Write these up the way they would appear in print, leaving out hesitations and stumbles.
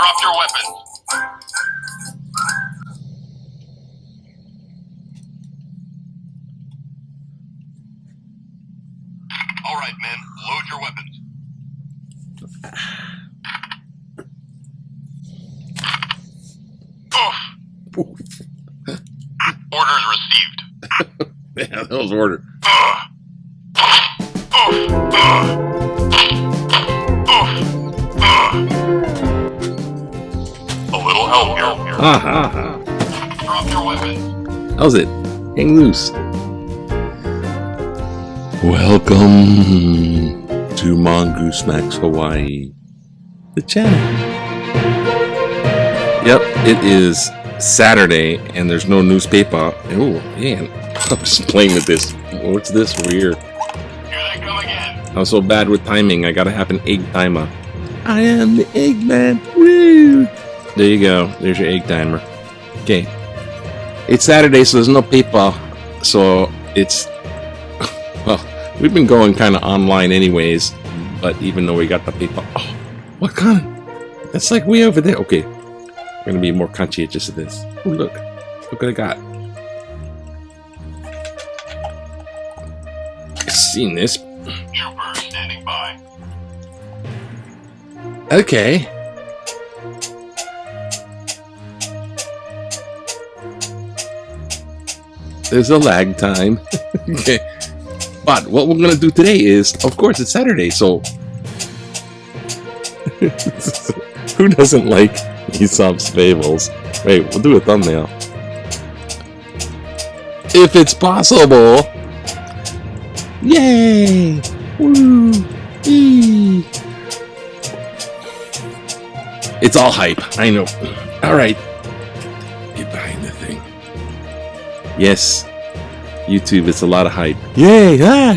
Drop your weapons. All right, men. Load your weapons. Oof. Orders received. Yeah, that was order. A little help here. Drop your weapons. How's it? Hang loose. Welcome to Mongoose Max Hawaii, the channel. Yep, it is Saturday and there's no newspaper. Oh, man. I'm just playing with this. What's this? Weird. Here they come again. I'm so bad with timing. I gotta have an egg timer. I am the Eggman. Woo! There you go. There's your egg timer. Okay. It's Saturday, so there's no paper. So it's... Well, we've been going kind of online anyways. But even though we got the paper... Oh, what kind? That's like way over there. Okay. I'm gonna be more conscientious of this. Oh, look. Look what I got. I've seen this. Trooper standing by. Okay. There's a lag time. Okay. But what we're gonna do today is, of course, it's Saturday, so who doesn't like Aesop's Fables? Wait, we'll do a thumbnail. If it's possible. Yay! Woo! Eee! It's all hype, I know. Alright. Get behind the thing. Yes. YouTube, it's a lot of hype. Yay! Ah,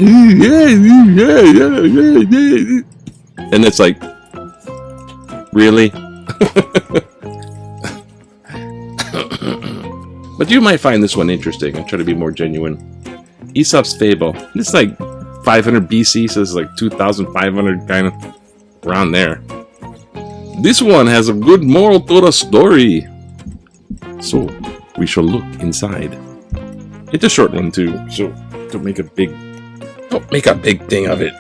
and it's like, really? But you might find this one interesting. I try to be more genuine. Aesop's Fable. It's like 500 BC, so it's like 2,500, kind of around there. This one has a good moral to the story. So we shall look inside. It's a short one too, so don't make a big thing of it.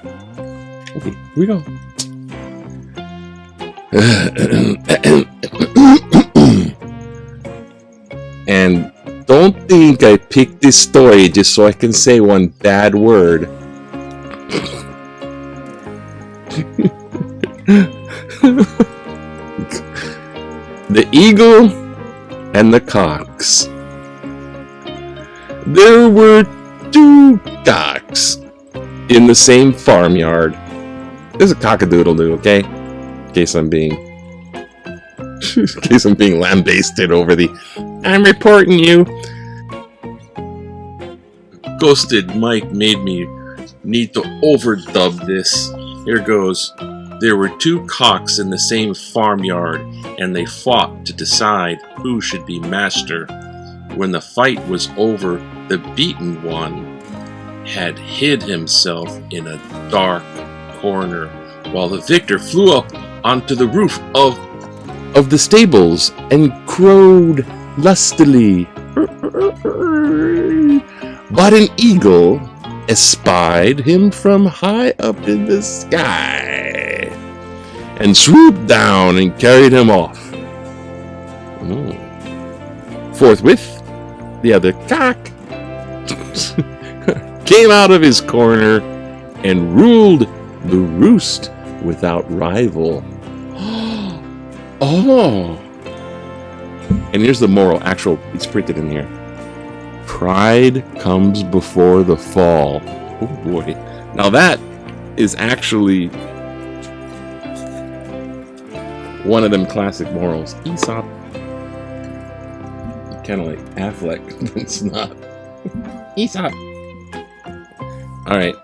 Okay, here we go. And don't think I picked this story just so I can say one bad word. The Eagle and the Cocks. There were two cocks in the same farmyard. There's a cock-a-doodle-doo, okay? In case I'm being lambasted over the I'm reporting you. Ghosted Mike made me need to overdub this. Here goes. There were two cocks in the same farmyard, and they fought to decide who should be master. When the fight was over, the beaten one had hid himself in a dark corner, while the victor flew up onto the roof of the stables and crowed lustily. But an eagle espied him from high up in the sky and swooped down and carried him off. Forthwith, the other cock came out of his corner and ruled the roost without rival. Oh! And here's the moral, it's printed in here. Pride comes before the fall. Oh boy. Now that is actually one of them classic morals. Aesop. Kind of like Affleck, but it's not. Aesop. Alright.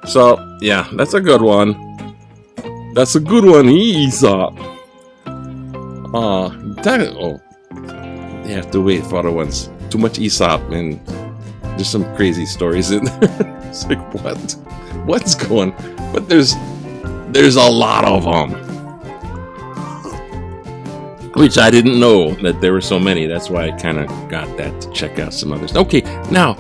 So, yeah, that's a good one. That's a good one, Aesop. They have to wait for other ones. Too much Aesop, and there's some crazy stories in there. It's like, what? What's going? But there's a lot of them. which I didn't know that there were so many. That's why I kind of got that to check out some others. Okay, now,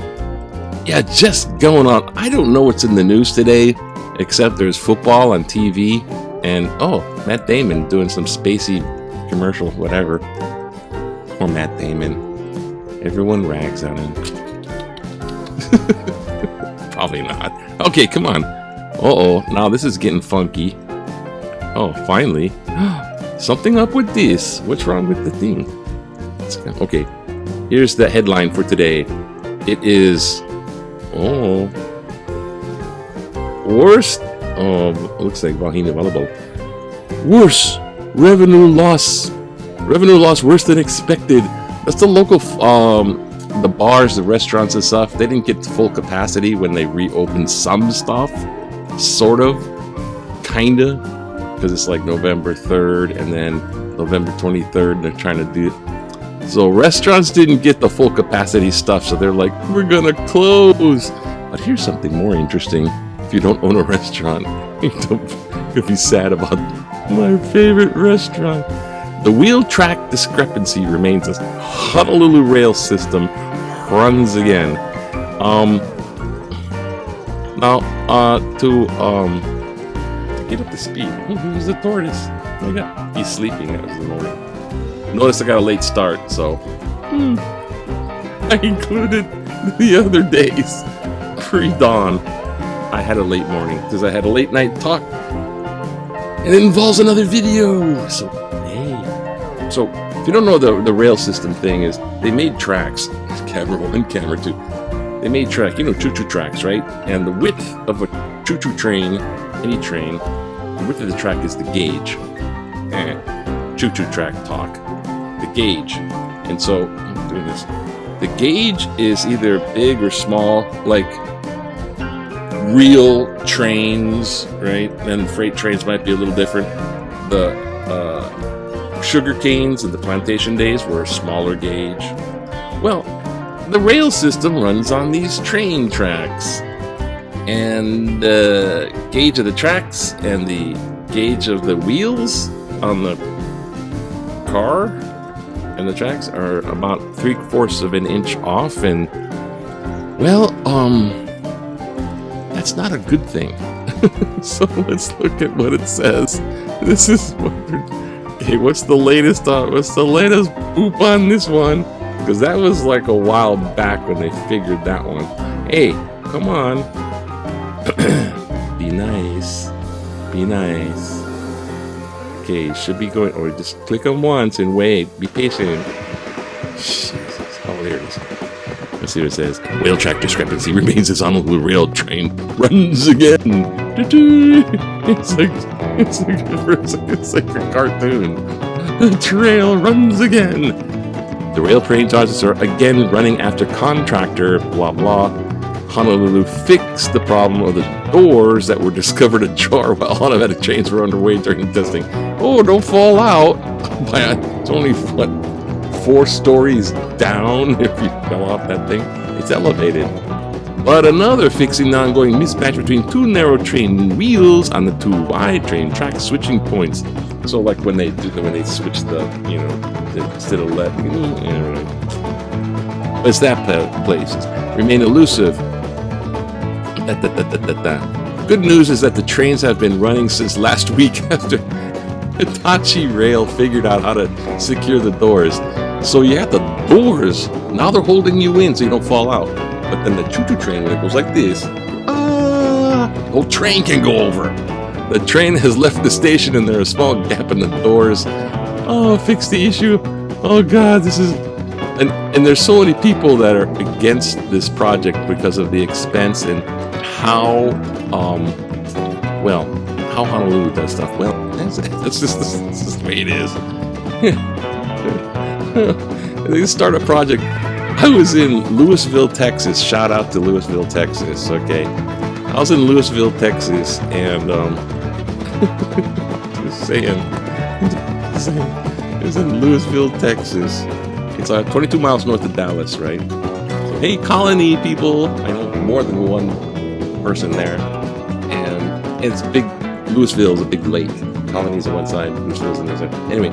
yeah, just going on. I don't know what's in the news today, except there's football on TV, and Matt Damon doing some spacey commercial, whatever. Or Matt Damon. Everyone rags on him. Probably not. Okay, come on. Now this is getting funky. Oh, finally. Something up with this. What's wrong with the thing? Okay, here's the headline for today. It is... worst... looks like Vahina Volleyball. Worse. Revenue loss worse than expected. That's the local... the bars, the restaurants and stuff, they didn't get to full capacity when they reopened some stuff. Sort of. Kinda. Because it's like November 3rd and then November 23rd, they're trying to do it. So restaurants didn't get the full capacity stuff, so they're like, we're gonna close. But here's something more interesting. If you don't own a restaurant, you'll be sad about my favorite restaurant. The wheel track discrepancy remains as Honolulu rail system runs again. To get up to speed. Who's the tortoise? Oh my God, he's sleeping. That was the morning. Notice I got a late start, so I included the other days pre-dawn. I had a late morning because I had a late night talk, and it involves another video. So So if you don't know, the rail system thing is they made tracks, camera 1 and camera 2. They made track, choo-choo tracks, right? And the width of a choo-choo train, any train, the width of the track is the gauge. Choo-choo track talk. The gauge. And so, I'm doing this. The gauge is either big or small, like real trains, right? And freight trains might be a little different. The sugar canes in the plantation days were a smaller gauge. Well, the rail system runs on these train tracks. And the gauge of the tracks and the gauge of the wheels on the car and the tracks are about 3/4 of an inch off, and well, that's not a good thing. So let's look at what it says. This is what what's the latest poop on this one? Because that was like a while back when they figured that one. Hey, come on. Be nice. Be nice. Okay, should be going, or just click on once and wait. Be patient. Jesus. Oh, there it is. Let's see what it says. Rail track discrepancy remains as Honolulu rail train runs again. It's like a cartoon. The trail runs again. The rail train charges are again running after contractor, blah blah. Honolulu fixed the problem of the doors that were discovered ajar while automatic trains were underway during testing. Oh, don't fall out. It's only, 4 stories down if you fell off that thing. It's elevated. But another fixing the ongoing mismatch between 2 narrow train wheels on the 2 wide train track switching points. So like when they switch the, instead of left, it's that place. Remain elusive. Good news is that the trains have been running since last week after Hitachi Rail figured out how to secure the doors. So you have the doors. Now they're holding you in so you don't fall out. But then the choo-choo train, when it goes like this, the whole train can go over. The train has left the station and there's a small gap in the doors. Oh, fix the issue. Oh God, this is... And there's so many people that are against this project because of the expense and how Honolulu does stuff. Well, that's just the way it is. They start a project. I was in Louisville, Texas. Shout out to Louisville, Texas. Okay, I was in Louisville, Texas, and just saying, it was in Louisville, Texas. It's 22 miles north of Dallas, right? So, hey, Colony people. I know more than one person there, and it's big. Louisville is a big lake. Colony's on one side, Louisville's on the other side. Anyway,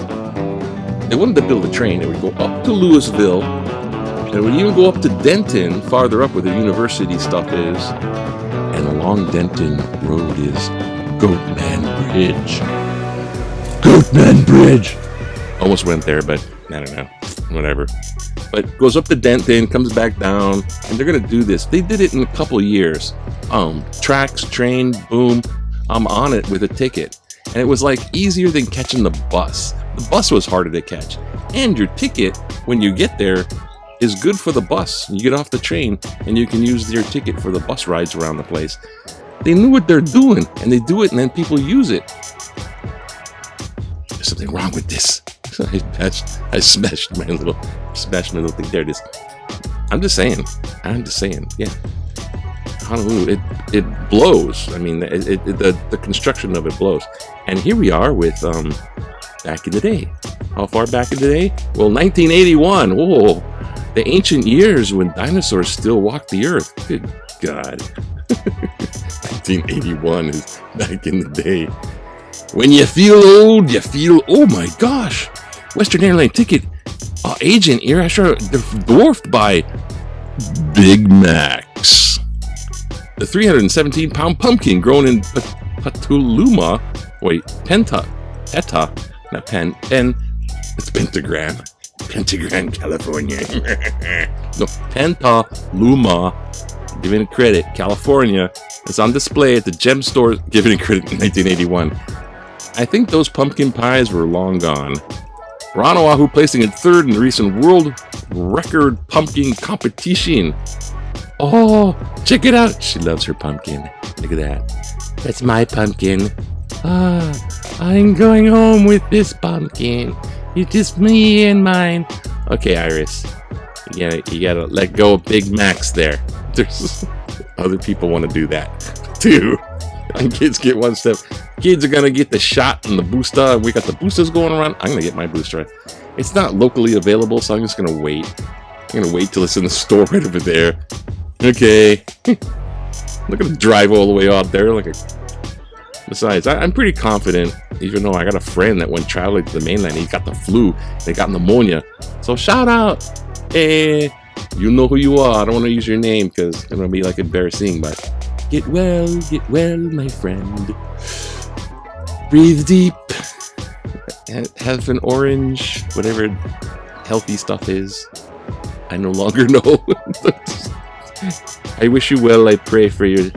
they wanted to build a train. It would go up to Louisville, and it would even go up to Denton, farther up where the university stuff is. And along Denton Road is Goatman Bridge. Goatman Bridge! Almost went there, but I don't know. Whatever. But goes up to Denton, comes back down, and they're going to do this. They did it in a couple of years. Tracks, train, boom. I'm on it with a ticket. And it was like easier than catching the bus. The bus was harder to catch. And your ticket, when you get there, is good for the bus. You get off the train, and you can use your ticket for the bus rides around the place. They knew what they're doing, and they do it, and then people use it. There's something wrong with this. I smashed my little thing. There it is. I'm just saying. Yeah. Honolulu, it blows. I mean, the construction of it blows. And here we are with back in the day. How far back in the day? Well, 1981. Whoa, the ancient years when dinosaurs still walked the earth. Good God. 1981 is back in the day. When you feel old, you feel. Oh my gosh. Western Airline ticket agent here, sure dwarfed by Big Macs. The 317-pound pumpkin grown in Petaluma. Wait, it's Pentagram, California. No, Petaluma, giving it credit, California. It's on display at the gem store, giving it credit in 1981. I think those pumpkin pies were long gone. Oahu placing in third in the recent world record pumpkin competition. Oh, check it out. She loves her pumpkin. Look at that. That's my pumpkin. I'm going home with this pumpkin. It's just me and mine. Okay, Iris. You gotta let go of Big Macs there. There's other people want to do that too. And kids get one step. Kids are gonna get the shot and the booster. We got the boosters going around. I'm gonna get my booster. It's not locally available, so I'm just gonna wait. I'm gonna wait till it's in the store right over there. Okay. I'm not gonna drive all the way out there like a. Besides, I'm pretty confident, even though I got a friend that went traveling to the mainland, he got the flu, they got pneumonia. So shout out, hey, you know who you are. I don't want to use your name because it's gonna be like embarrassing, but get well, my friend. Breathe deep. Have an orange, whatever healthy stuff is. I no longer know. I wish you well. I pray for you.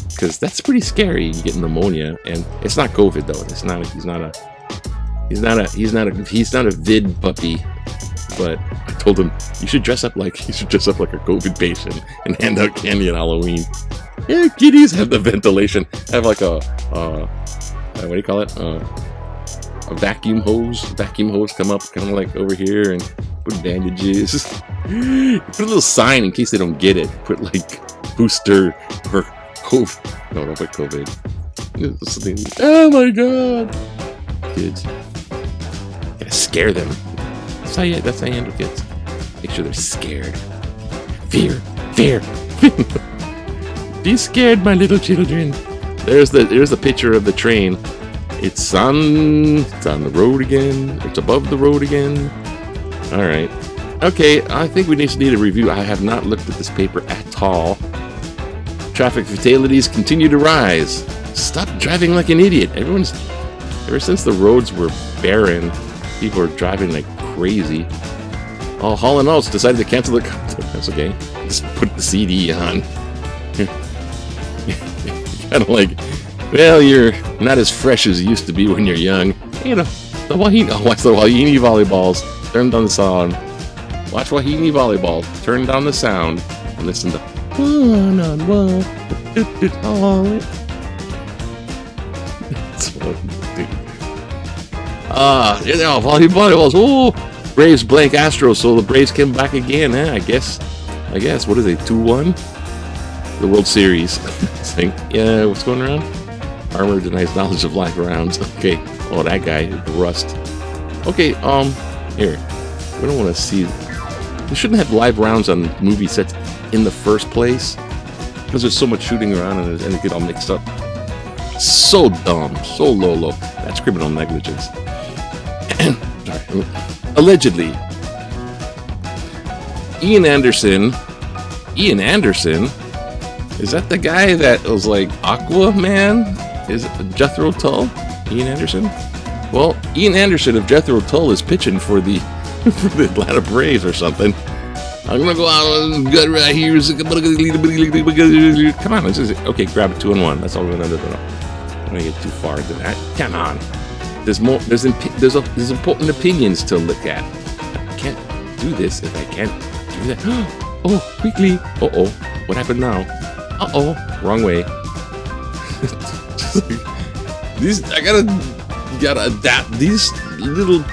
Because that's pretty scary. You get pneumonia, and it's not COVID though. It's not. He's not a vid puppy. But I told him you should dress up like a COVID patient and hand out candy on Halloween. Yeah, kitties have the ventilation. Have like a what do you call it? A vacuum hose. Vacuum hose come up kind of like over here and put bandages. Put a little sign in case they don't get it. Put like booster or COVID. No, don't put COVID. Oh my God. Kids. Gotta scare them. That's how you handle kids. Make sure they're scared. Fear. Be scared, my little children. There's the picture of the train. It's on the road again. It's above the road again. All right. Okay, I think we just need a review. I have not looked at this paper at all. Traffic fatalities continue to rise. Stop driving like an idiot. Ever since the roads were barren, people are driving like crazy. Hall & Oates decided to cancel the. That's okay. Just put the CD on. Kind of like, well, you're not as fresh as you used to be when you're young. You know, watch the Wahine volleyballs. Turn down the sound. Watch Wahine volleyball. Turn down the sound and listen to one-on-one. That's what I do. Volleyballs. Oh, Braves blank Astros, so the Braves came back again. I guess. What is it? 2-1. The World Series. Yeah, what's going around? Armor denies knowledge of live rounds. Okay. Oh, that guy, Rust. Okay, here. We don't want to see. We shouldn't have live rounds on movie sets in the first place because there's so much shooting around and it get all mixed up. So dumb. So low. That's criminal negligence. allegedly, Ian Anderson, is that the guy that was like Aquaman? Is it Jethro Tull? Ian Anderson? Well, Ian Anderson of Jethro Tull is pitching for the Atlanta Braves or something. I'm gonna go out and gut right here. Come on, okay. Grab it 2-1. That's all we're gonna do. I'm gonna get too far into that. Come on. There's more. There's important opinions to look at. I can't do this if I can't do that. Oh, quickly. Uh-oh. What happened now? Uh-oh. Wrong way. These I gotta adapt these little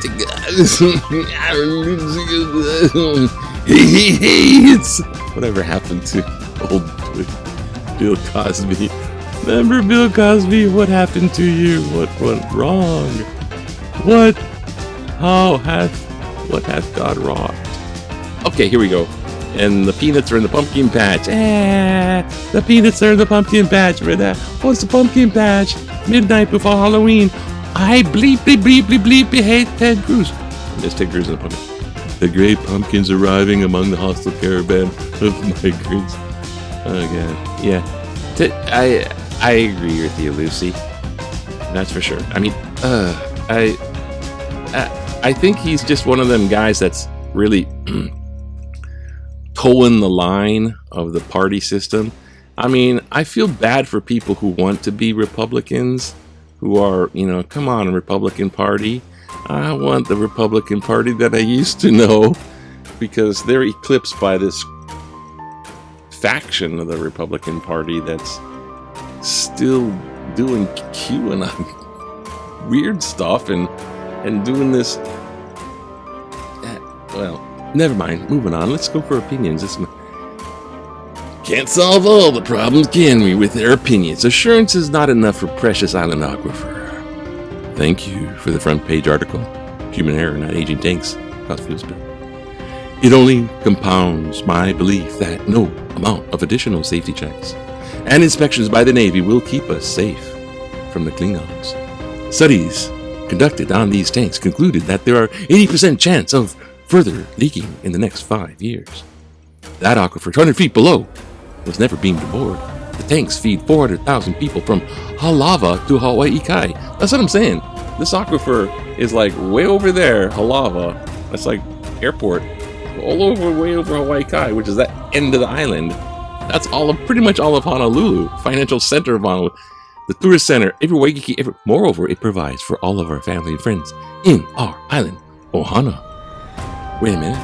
it's whatever happened to old Bill Cosby. Remember Bill Cosby? What happened to you? What went wrong? What hath God wrought? Okay, here we go. And the peanuts are in the pumpkin patch. The peanuts are in the pumpkin patch. Remember that? What's the pumpkin patch? Midnight before Halloween. I bleep hate Ted Cruz. There's Ted Cruz in the pumpkin. The great pumpkins arriving among the hostile caravan of migrants. Oh god, yeah. I agree with you, Lucy. That's for sure. I mean, I think he's just one of them guys that's really towing the line of the party system. I mean, I feel bad for people who want to be Republicans, who are, come on, Republican Party. I want the Republican Party that I used to know, because they're eclipsed by this faction of the Republican Party that's still doing QAnon weird stuff and doing this. Well, never mind. Moving on. Let's go for opinions. Can't solve all the problems, can we, with their opinions? Assurance is not enough for precious island aquifer. Thank you for the front page article. Human error, not aging tanks. It only compounds my belief that no amount of additional safety checks and inspections by the Navy will keep us safe from the Klingons. Studies conducted on these tanks concluded that there are 80% chance of further leaking in the next 5 years. That aquifer 200 feet below was never beamed aboard. The tanks feed 400,000 people from Halava to Hawaii Kai. That's what I'm saying. This aquifer is like way over there, Halava. That's like airport. Way over Hawaii Kai, which is that end of the island. That's pretty much all of Honolulu, financial center of Honolulu, the tourist center, every Waikiki. Moreover, it provides for all of our family and friends in our island, Ohana. Wait a minute,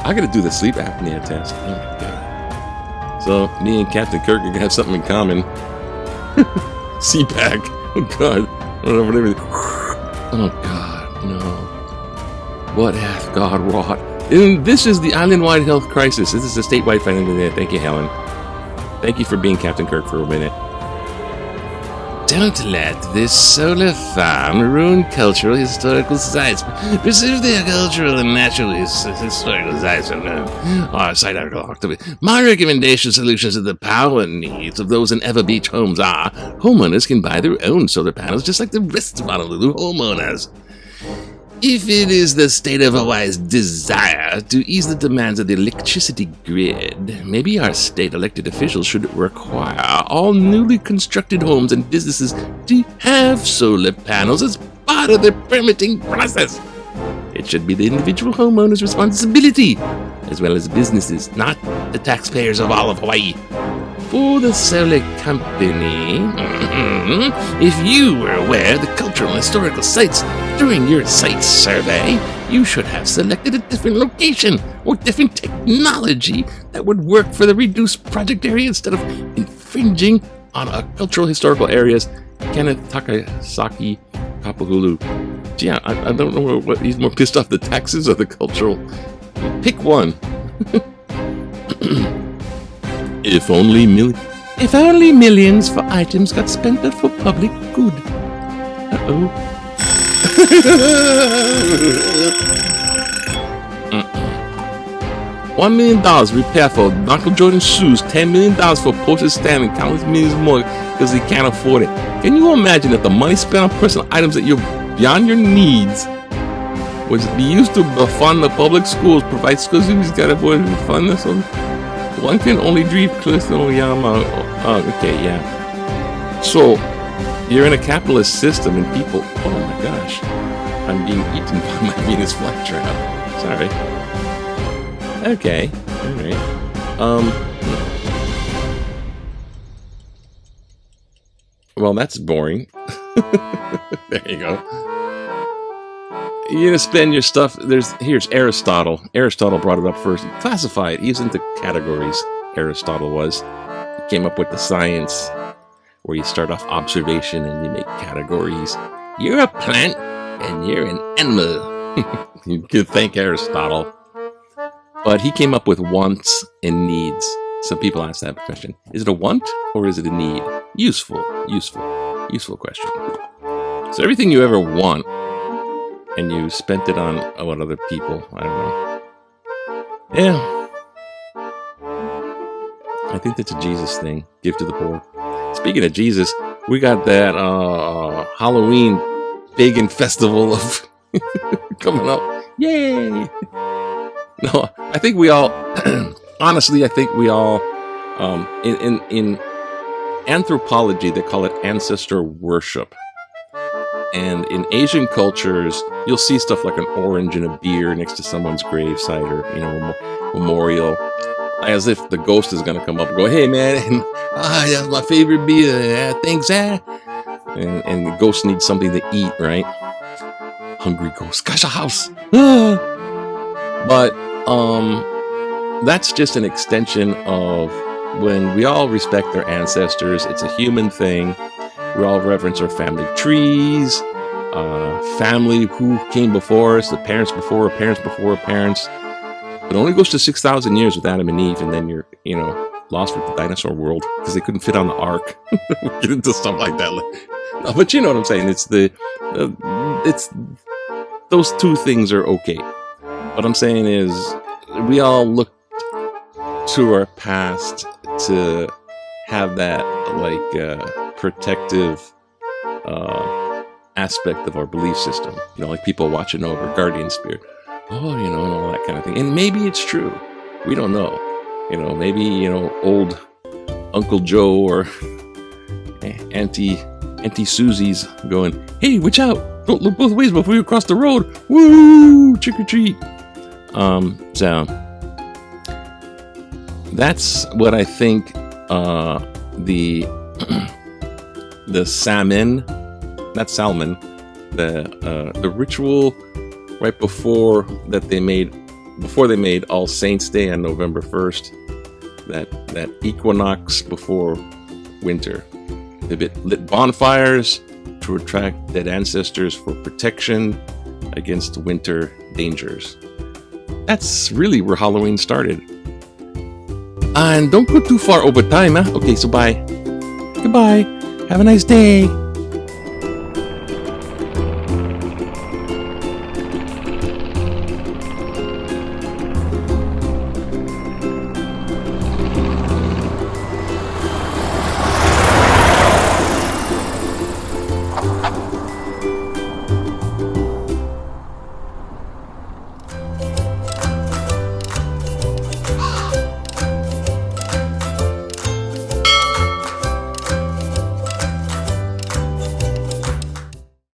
I gotta do the sleep apnea test. Oh my god! So me and Captain Kirk are gonna have something in common. CPAC. Oh god. Whatever. Oh god, no. What hath God wrought? And this is the island-wide health crisis. This is a statewide financial. Thank you, Helen. Thank you for being Captain Kirk for a minute. Don't let this solar farm ruin cultural historical sites. Preserve their cultural and natural historical sites. Site article. My recommendation solutions to the power needs of those in Ever Beach homes are: homeowners can buy their own solar panels just like the rest of Honolulu homeowners. If it is the state of Hawaii's desire to ease the demands of the electricity grid, maybe our state elected officials should require all newly constructed homes and businesses to have solar panels as part of their permitting process. It should be the individual homeowner's responsibility, as well as businesses, not the taxpayers of all of Hawaii. For the solar company, if you were aware of the cultural and historical sites during your site survey, you should have selected a different location or different technology that would work for the reduced project area instead of infringing on our cultural historical areas. Kenneth Takasaki Kapahulu. Gee, I don't know what he's more pissed off, the taxes or the cultural. Pick one. If only millions for items got spent but for public good. Uh-oh. $1 million repair for Michael Jordan's shoes, $10 million for postage stamp, and countless millions more because he can't afford it. Can you imagine that the money spent on personal items that you're beyond your needs was be used to fund the public schools, provide schools who's got to fund this one. One can only dream Cliff no Yama. Oh, okay, yeah. So you're in a capitalist system, and people. Oh my gosh, I'm being eaten by my Venus flytrap. Sorry. Okay. All right. Well, that's boring. There you go. You're gonna spend your stuff. Here's Aristotle. Aristotle brought it up first. He classified. He's into categories. Aristotle was. He came up with the science where you start off observation and you make categories. You're a plant and you're an animal. You can thank Aristotle. But he came up with wants and needs. Some people ask that question. Is it a want or is it a need? Useful question. So everything you ever want and you spent it on what other people, I don't know. Yeah. I think that's a Jesus thing. Give to the poor. Speaking of Jesus, we got that Halloween pagan festival of coming up. Yay! No, I think we all, honestly, in anthropology, they call it ancestor worship. And in Asian cultures, you'll see stuff like an orange and a beer next to someone's gravesite or, memorial, as if the ghost is going to come up and go, hey, man, that's my favorite beer. Thanks, And the ghost needs something to eat, right? Hungry ghost. Gosh, a house. But that's just an extension of when we all respect our ancestors. It's a human thing. We all reverence our family trees, family who came before us, the parents before our parents before our parents. It only goes to 6,000 years with Adam and Eve, and then you're, lost with the dinosaur world because they couldn't fit on the ark. We'll get into stuff like that. No, but you know what I'm saying. It's those two things are okay. What I'm saying is we all look to our past to have that protective aspect of our belief system. Like people watching over, guardian spirit. Oh, and all that kind of thing. And maybe it's true. We don't know. Maybe, old Uncle Joe or Auntie Susie's going, hey, watch out. Don't look both ways before you cross the road. Woo! Trick or treat. So that's what I think the salmon, not salmon, the ritual right before they made All Saints Day on November 1st, that equinox before winter. They lit bonfires to attract dead ancestors for protection against winter dangers. That's really where Halloween started. And don't go too far over time, huh? Okay, so bye. Goodbye. Have a nice day.